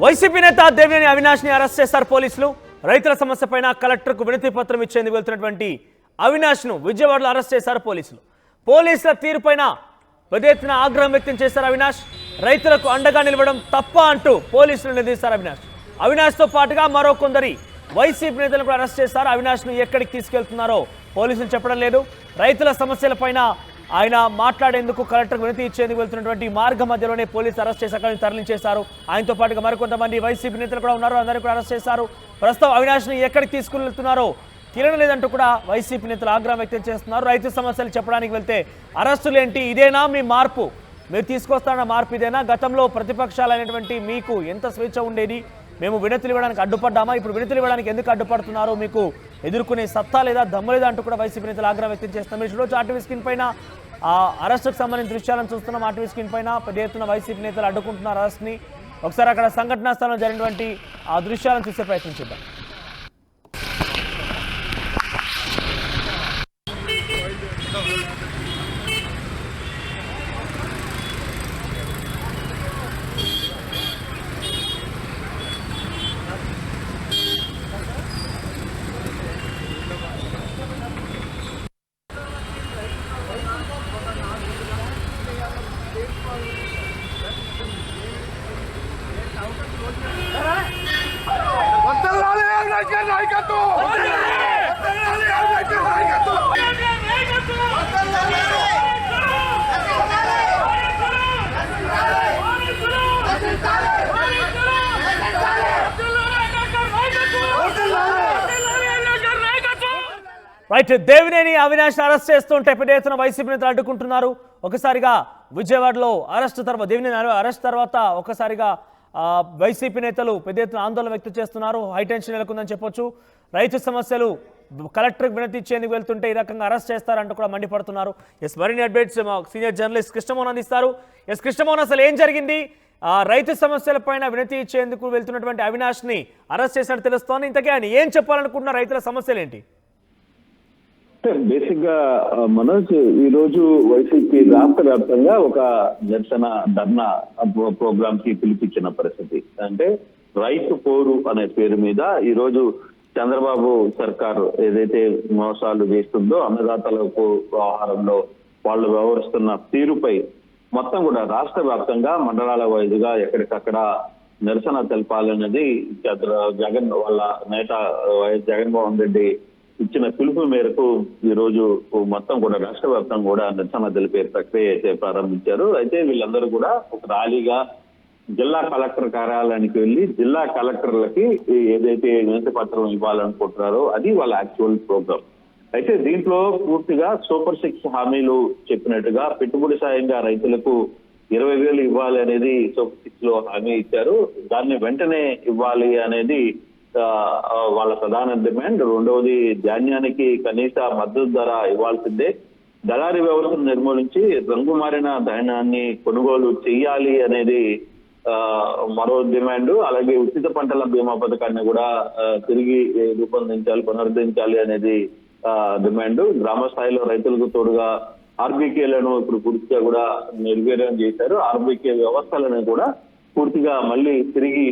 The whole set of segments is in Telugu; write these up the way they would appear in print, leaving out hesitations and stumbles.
వైసీపీ నేత దేవినేని అవినాష్ ని అరెస్ట్ చేశారు పోలీసులు. రైతుల సమస్యపైన కలెక్టర్కు వినతి పత్రం ఇచ్చేందుకు వెళ్తున్నటువంటి అవినాష్ ను విజయవాడలో అరెస్ట్ చేశారు పోలీసులు. పోలీసుల తీరుపైన పెద్ద ఎత్తున ఆగ్రహం వ్యక్తం చేశారు అవినాష్. రైతులకు అండగా నిలవడం తప్ప అంటూ పోలీసులు నిలదీశారు అవినాష్ తో పాటుగా మరో కొందరి వైసీపీ నేతలను కూడా అరెస్ట్ చేశారు. అవినాష్ ను ఎక్కడికి తీసుకెళ్తున్నారో పోలీసులు చెప్పడం లేదు. రైతుల సమస్యలపైన ఆయన మాట్లాడేందుకు కలెక్టర్ వినతి ఇచ్చేందుకు వెళ్తున్నటువంటి మార్గ మధ్యలోనే పోలీసులు అరెస్ట్ చేసి అక్కడిని తరలించేశారు. ఆయనతో పాటుగా మరికొంతమంది వైసీపీ నేతలు కూడా ఉన్నారు, అందరినీ కూడా అరెస్ట్ చేశారు. ప్రస్తుతం అవినాష్ ని ఎక్కడికి తీసుకువెళ్తున్నారో తెలియడం లేదంటూ కూడా వైసీపీ నేతలు ఆగ్రహం వ్యక్తం చేస్తున్నారు. రైతు సమస్యలు చెప్పడానికి వెళ్తే అరెస్టులు ఏంటి, ఇదేనా మీ మార్పు, మీరు తీసుకొస్తారన్న మార్పు ఇదేనా? గతంలో ప్రతిపక్షాలైనటువంటి మీకు ఎంత స్వేచ్ఛ ఉండేది, మేము వినతులు ఇవ్వడానికి అడ్డుపడ్డామా, ఇప్పుడు వినతులు ఇవ్వడానికి ఎందుకు అడ్డుపడుతున్నారో మీకు ఎదుర్కొనే సత్తా లేదా, దమ్ము లేదా అంటూ కూడా వైసీపీ నేతలు ఆగ్రహం వ్యక్తం చేస్తున్నారు. ఈరోజు ఆర్టీవీ స్క్రీన్ పైన అరెస్టుకు సంబంధించిన దృశ్యాలను చూస్తున్నాం. ఆర్టీవీ స్క్రీన్ పైన పెద్ద ఎత్తున వైసీపీ నేతలు అడ్డుకుంటున్నారు అరెస్ట్ని. ఒకసారి అక్కడ సంఘటనా స్థలంలో జరిగినటువంటి ఆ దృశ్యాలను చూసే ప్రయత్నం చేద్దాం. రైట్, దేవినేని అవినాష్ అరెస్ట్ చేస్తుంటే పెద్ద ఎత్తున వైసీపీ నేతలు అడ్డుకుంటున్నారు. ఒకసారిగా విజయవాడలో అరెస్ట్ తర్వాత దేవినేని అరెస్ట్ తర్వాత ఒకసారిగా వైసీపీ నేతలు పెద్ద ఎత్తున ఆందోళన వ్యక్తం చేస్తున్నారు. హైటెన్షన్ నెలకొందని చెప్పొచ్చు. రైతు సమస్యలు కలెక్టర్కి వినతి ఇచ్చేందుకు వెళ్తుంటే ఈ రకంగా అరెస్ట్ చేస్తారంటూ కూడా మండిపడుతున్నారు. మరిన్ని అప్డేట్స్ సీనియర్ జర్నలిస్ట్ కృష్ణమోహన్ అందిస్తారు. కృష్ణమోహన్, అసలు ఏం జరిగింది? రైతు సమస్యలపైన వినతి ఇచ్చేందుకు వెళ్తున్నటువంటి అవినాష్ ని అరెస్ట్ చేసినట్టు తెలుస్తోంది. ఇంతకే ఆయన ఏం చెప్పాలనుకుంటున్న రైతుల సమస్యలు ఏంటి? బేసిక్ గా మనోజ్, ఈ రోజు వైసీపీ రాష్ట్ర వ్యాప్తంగా ఒక నిరసన ధర్నా ప్రోగ్రామ్ కి పిలిపించిన పరిస్థితి. అంటే రైతు పోరు అనే పేరు మీద ఈ రోజు చంద్రబాబు సర్కారు ఏదైతే మోసాలు చేస్తుందో అన్నదాతలకు వ్యవహారంలో వాళ్ళు వ్యవహరిస్తున్న తీరుపై మొత్తం కూడా రాష్ట్ర వ్యాప్తంగా మండలాల వైద్యుగా ఎక్కడికక్కడ నిరసన తెలపాలన్నది జగన్ వాళ్ళ నేత వైఎస్ జగన్మోహన్ రెడ్డి ఇచ్చిన పిలుపు మేరకు ఈ రోజు మొత్తం కూడా రాష్ట్ర వ్యాప్తంగా కూడా నిరసన తెలిపే ప్రక్రియ అయితే ప్రారంభించారు. అయితే వీళ్ళందరూ కూడా ఒక ర్యాలీగా జిల్లా కలెక్టర్ కార్యాలయానికి వెళ్లి జిల్లా కలెక్టర్లకి ఏదైతే వినతి పత్రం ఇవ్వాలనుకుంటున్నారో అది వాళ్ళ యాక్చువల్ ప్రోగ్రామ్. అయితే దీంట్లో పూర్తిగా సూపర్ 6 హామీలు చెప్పినట్టుగా పెట్టుబడి సాయంగా రైతులకు 20,000 ఇవ్వాలి అనేది సూపర్ 6 లో హామీ ఇచ్చారు. దాన్ని వెంటనే ఇవ్వాలి అనేది వాళ్ళ ప్రధాన డిమాండ్. రెండవది, ధాన్యానికి కనీస మద్దతు ధర ఇవ్వాల్సిందే, దళారీ వ్యవస్థను నిర్మూలించి రంగు మారిన ధాన్యాన్ని కొనుగోలు చెయ్యాలి అనేది మరో డిమాండ్. అలాగే ఉచిత పంటల బీమా పథకాన్ని కూడా తిరిగి రూపొందించాలి, పునరుద్ధరించాలి అనేది డిమాండ్. గ్రామ స్థాయిలో రైతులకు తోడుగా ఆర్బీకేలను ఇప్పుడు పూర్తిగా కూడా నిర్వీర్యం చేశారు. ఆర్బీకే వ్యవస్థలను కూడా పూర్తిగా మళ్ళీ తిరిగి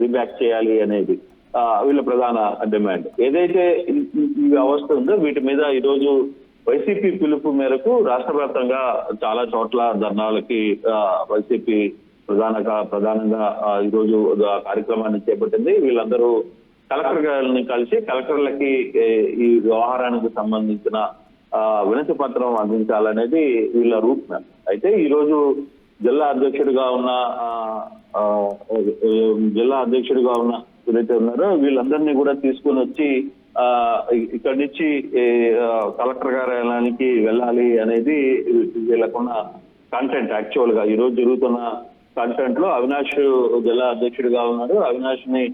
రీబ్యాక్ చేయాలి అనేది వీళ్ళ ప్రధాన డిమాండ్. ఏదైతే ఈ వ్యవస్థ ఉందో వీటి మీద ఈ రోజు వైసీపీ పిలుపు మేరకు రాష్ట్ర వ్యాప్తంగా చాలా చోట్ల ధర్నాలకి వైసీపీ ప్రధానంగా ఈ రోజు కార్యక్రమాన్ని చేపట్టింది. వీళ్ళందరూ కలెక్టర్ గారిని కలిసి కలెక్టర్లకి ఈ వ్యవహారానికి సంబంధించిన వినతి పత్రం అందించాలనేది వీళ్ళ రూట్ మ్యాప్. అయితే ఈ రోజు జిల్లా అధ్యక్షుడిగా ఉన్న ఎవరైతే ఉన్నారో వీళ్ళందరినీ కూడా తీసుకుని వచ్చి ఇక్కడి నుంచి కలెక్టర్ కార్యాలయానికి వెళ్ళాలి అనేది వీళ్ళకున్న కంటెంట్. యాక్చువల్ గా ఈ రోజు జరుగుతున్న కంటెంట్ లో అవినాష్ జిల్లా అధ్యక్షుడిగా ఉన్నారు. అవినాష్ ని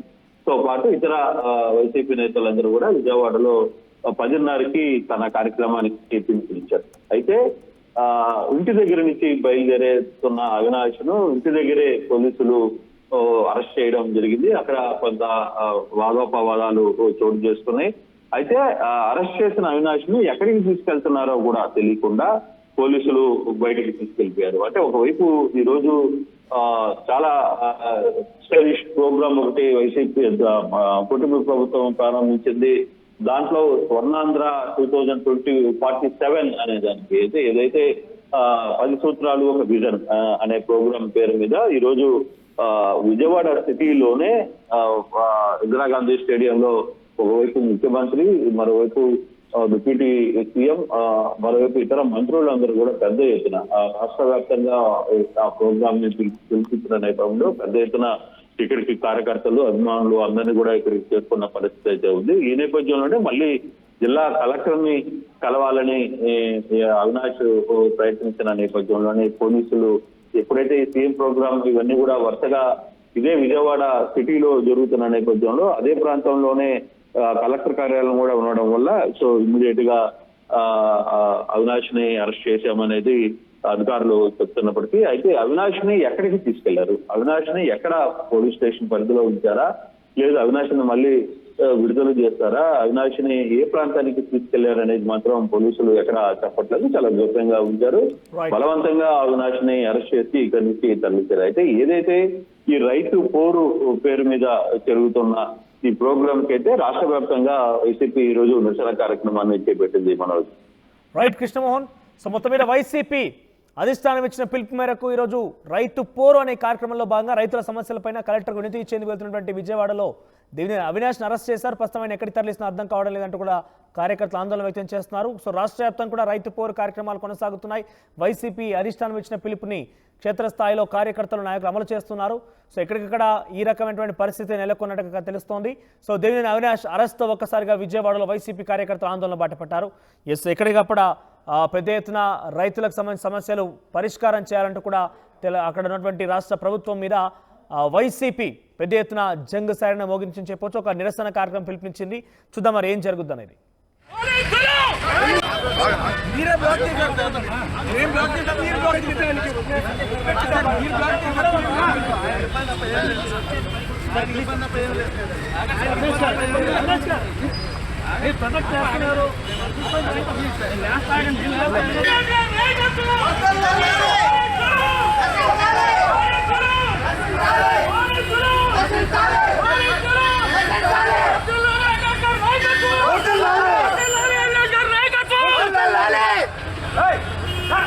తో పాటు ఇతర వైసీపీ నేతలందరూ కూడా విజయవాడలో 10:30కి తన కార్యక్రమానికి పిలుపునిచ్చారు. అయితే ఇంటి దగ్గర నుంచి బయలుదేరేస్తున్న అవినాష్ ను ఇంటి దగ్గరే పోలీసులు అరెస్ట్ చేయడం జరిగింది. అక్కడ కొంత వాదోపవాదాలు చోటు చేసుకున్నాయి. అయితే అరెస్ట్ చేసిన అవినాష్ ని ఎక్కడికి తీసుకెళ్తున్నారో కూడా తెలియకుండా పోలీసులు బయటికి తీసుకెళ్లిపోయారు. అంటే ఒకవైపు ఈ రోజు చాలా స్టైలిష్ ప్రోగ్రామ్ ఒకటి వైసీపీ కుటుంబ ప్రభుత్వం ప్రారంభించింది. దాంట్లో స్వర్ణాంధ్ర 2047 అనే దానికి ఏదైతే 10 సూత్రాలు ఒక విజన్ అనే ప్రోగ్రామ్ పేరు మీద ఈ రోజు విజయవాడ సిటీలోనే ఇందిరాగాంధీ స్టేడియంలో ఒకవైపు ముఖ్యమంత్రి, మరోవైపు డిప్యూటీ సీఎం, మరోవైపు ఇతర మంత్రులందరూ కూడా పెద్ద ఎత్తున రాష్ట్ర వ్యాప్తంగా ఆ ప్రోగ్రామ్ ని పిలిపించిన నేపథ్యంలో పెద్ద ఎత్తున ఇక్కడికి కార్యకర్తలు, అభిమానులు అందరినీ కూడా ఇక్కడికి చేరుకున్న పరిస్థితి అయితే ఉంది. ఈ నేపథ్యంలోనే మళ్ళీ జిల్లా కలెక్టర్ ని కలవాలని అవినాష్ ప్రయత్నించిన నేపథ్యంలోనే పోలీసులు ఎప్పుడైతే ఈ సీఎం ప్రోగ్రామ్ ఇవన్నీ కూడా వరుసగా ఇదే విజయవాడ సిటీలో జరుగుతున్న నేపథ్యంలో అదే ప్రాంతంలోనే కలెక్టర్ కార్యాలయం కూడా ఉండడం వల్ల సో ఇమ్మీడియట్ గా అవినాష్ ని అరెస్ట్ చేశామనేది అధికారులు చెప్తున్నప్పటికీ, అయితే అవినాష్ ని ఎక్కడికి తీసుకెళ్లారు, అవినాష్ ని ఎక్కడ పోలీస్ స్టేషన్ పరిధిలో ఉంచారా, లేదు అవినాష్ ని మళ్ళీ విడుదల చేస్తారా, అవినాష్ ని ఏ ప్రాంతానికి తీసుకెళ్లారు అనేది మాత్రం పోలీసులు ఎక్కడ చెప్పట్లేదు. చాలా గోప్యంగా ఉంచారు. బలవంతంగా అవినాష్ ని అరెస్ట్ చేసి ఇక్కడి నుంచి తరలించారు. అయితే ఏదైతే ఈ రైతు పోరు పేరు మీద జరుగుతున్న ఈ ప్రోగ్రామ్ కి అయితే రాష్ట్ర వ్యాప్తంగా వైసీపీ ఈ రోజు నిరసన కార్యక్రమాన్ని చేపట్టింది. మనోజ్. రైట్ కృష్ణమోహన్. సో మొత్తం మీద వైసీపీ అధిష్టానం ఇచ్చిన పిలుపు మేరకు ఈరోజు రైతు పోరు అనే కార్యక్రమంలో భాగంగా రైతుల సమస్యలపైన కలెక్టర్కు వినతి ఇచ్చేందుకు వెళ్తున్నటువంటి విజయవాడలో అవినాష్ని అరెస్ట్ చేశారు. ప్రస్తుతం ఆయన ఎక్కడికి తరలిస్తున్నా అర్థం కావడం లేదంటూ కూడా కార్యకర్తలు ఆందోళన వ్యక్తం చేస్తున్నారు. సో రాష్ట్ర వ్యాప్తంగా కూడా రైతు పోరు కార్యక్రమాలు కొనసాగుతున్నాయి. వైసీపీ అధిష్టానం ఇచ్చిన పిలుపుని క్షేత్రస్థాయిలో కార్యకర్తలు, నాయకులు అమలు చేస్తున్నారు. సో ఎక్కడికక్కడ ఈ రకమైనటువంటి పరిస్థితి నెలకొన్నట్టుగా తెలుస్తోంది. సో దేవినేని అవినాష్ అరెస్ట్తో ఒక్కసారిగా విజయవాడలో వైసీపీ కార్యకర్తలు ఆందోళన బాటపట్టారు. ఎక్కడికక్కడ పెద్ద ఎత్తున రైతులకు సంబంధించిన సమస్యలు పరిష్కారం చేయాలంటూ కూడా అక్కడ ఉన్నటువంటి రాష్ట్ర ప్రభుత్వం మీద వైసీపీ పెద్ద ఎత్తున జంగ్ సైరణ మోగించి చెప్పొచ్చు, ఒక నిరసన కార్యక్రమం పిలిపించింది. చూద్దాం మరి ఏం జరుగుద్ది అనేది. ప్రొటెక్ట్ చేస్తున్నారు.